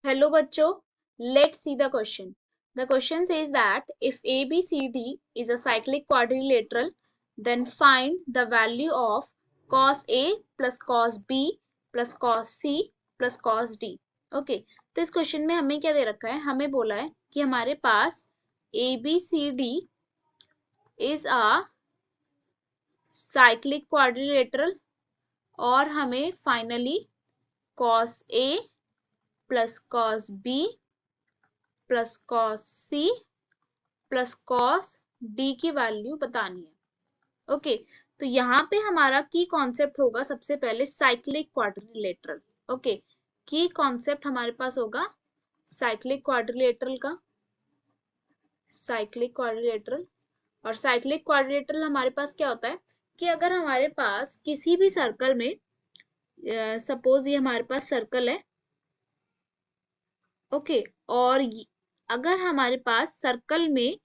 Hello बच्चों, let's see the question. The question says that if ABCD is a cyclic quadrilateral, then find the value of cos A plus cos B plus cos C plus cos D. Okay, तो इस question में हमें क्या दे रखा है? हमें बोला है कि हमारे पास ABCD is a cyclic quadrilateral और हमें finally cos A plus cos B plus cos C plus cos D की वैल्यू बतानी है। ओके, तो यहाँ पे हमारा की कॉन्सेप्ट होगा सबसे पहले साइक्लिक क्वाड्रिलेटरल। ओके, की कॉन्सेप्ट हमारे पास होगा साइक्लिक क्वाड्रिलेटरल का, साइक्लिक क्वाड्रिलेटरल। और साइक्लिक क्वाड्रिलेटरल हमारे पास क्या होता है कि अगर हमारे पास किसी भी सर्कल में, सपोज ये हमारे पास सर्कल है, ओके, और अगर हमारे पास सर्कल में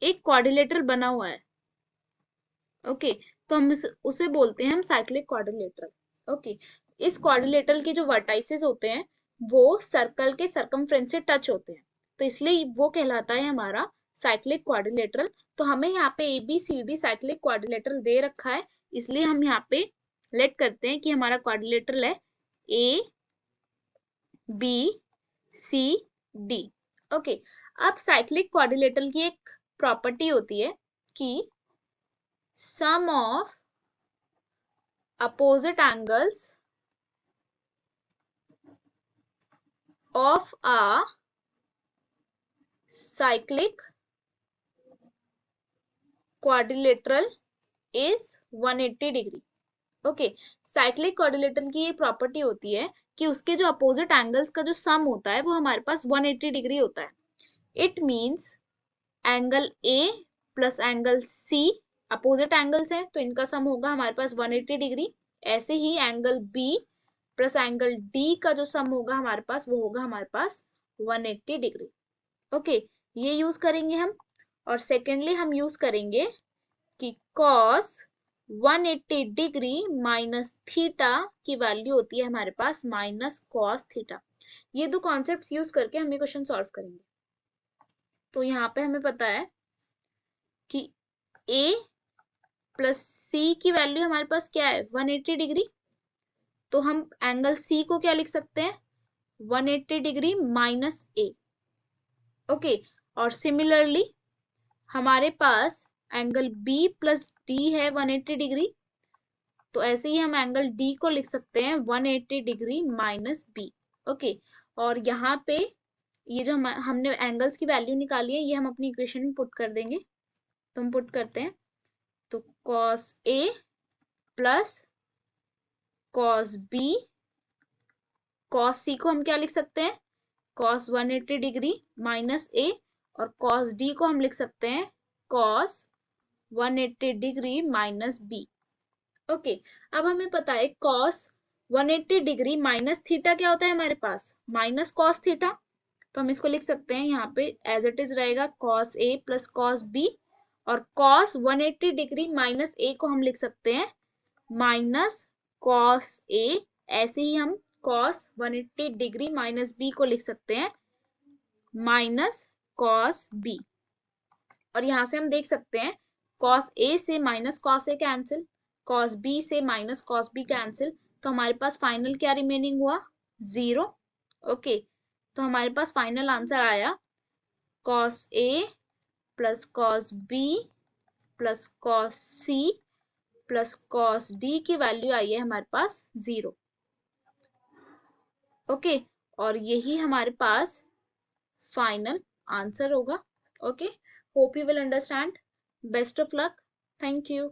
एक क्वाड्रिलेटरल बना हुआ है, ओके, तो हम उसे बोलते हैं हम साइक्लिक क्वाड्रिलेटरल। ओके, इस क्वाड्रिलेटरल के जो वर्टाइसेस होते हैं वो सर्कल के सरकमफ्रेंस से टच होते हैं, तो इसलिए वो कहलाता है हमारा साइक्लिक क्वाड्रिलेटरल। तो हमें यहाँ पे ABCD साइक्लिक क्वाड्रिलेटरल दे रखा है, इसलिए हम यहाँ पे लेट करते हैं कि हमारा क्वाड्रिलेटरल है ABCD। ओके, अब साइक्लिक क्वाड्रिलेटरल की एक प्रॉपर्टी होती है कि sum of opposite angles of a cyclic quadrilateral is 180 degree. Okay, cyclic quadrilateral की ये प्रॉपर्टी होती है कि उसके जो अपोजिट एंगल्स का जो सम होता है वो हमारे पास 180 डिग्री होता है। It means angle A plus angle C opposite angles हैं, तो इनका सम होगा हमारे पास 180 डिग्री। ऐसे ही angle B plus angle D का जो सम होगा हमारे पास वो होगा हमारे पास 180 डिग्री। ओके, ये यूज करेंगे हम। और सेकेंडली हम यूज करेंगे कि cos 180 डिग्री माइनस थीटा की वैल्यू होती है हमारे पास माइनस कॉस थीटा। ये दो कॉन्सेप्ट्स यूज करके हम ये क्वेश्चन सॉल्व करेंगे। तो यहाँ पे हमें पता है कि A प्लस C की वैल्यू हमारे पास क्या है 180 डिग्री, तो हम एंगल C को क्या लिख सकते हैं 180 डिग्री माइनस A। ओके, और सिमिलरली हमारे पास एंगल B प्लस D है 180 डिग्री, तो ऐसे ही हम एंगल D को लिख सकते हैं 180 डिग्री माइनस B। ओके, और यहाँ पे ये जो हमने एंगल्स की वैल्यू निकाली है ये हम अपनी इक्वेशन में पुट कर देंगे। तो हम पुट करते हैं, तो cos A plus cos B, cos C को हम क्या लिख सकते हैं cos 180 डिग्री माइनस A, और cos D को हम लिख सकते हैं cos 180 degree minus B। Okay, अब हमें पता है cos 180 डिग्री माइनस थीटा क्या होता है हमारे पास माइनस cos थीटा, तो हम इसको लिख सकते हैं यहाँ पे एज इट इज रहेगा cos A plus cos B, और cos 180 डिग्री माइनस A को हम लिख सकते हैं माइनस cos A। ऐसे ही हम cos 180 डिग्री माइनस B को लिख सकते हैं माइनस cos B। और यहाँ से हम देख सकते हैं cos A से minus cos A cancel, cos B से माइनस cos B कैंसिल, तो हमारे पास फाइनल क्या रिमेनिंग हुआ 0। ओके, तो हमारे पास फाइनल आंसर आया cos A plus cos B plus cos C plus cos D की वैल्यू आई है हमारे पास 0। ओके, और यही हमारे पास फाइनल आंसर होगा। Okay, hope you will understand. Best of luck, thank you.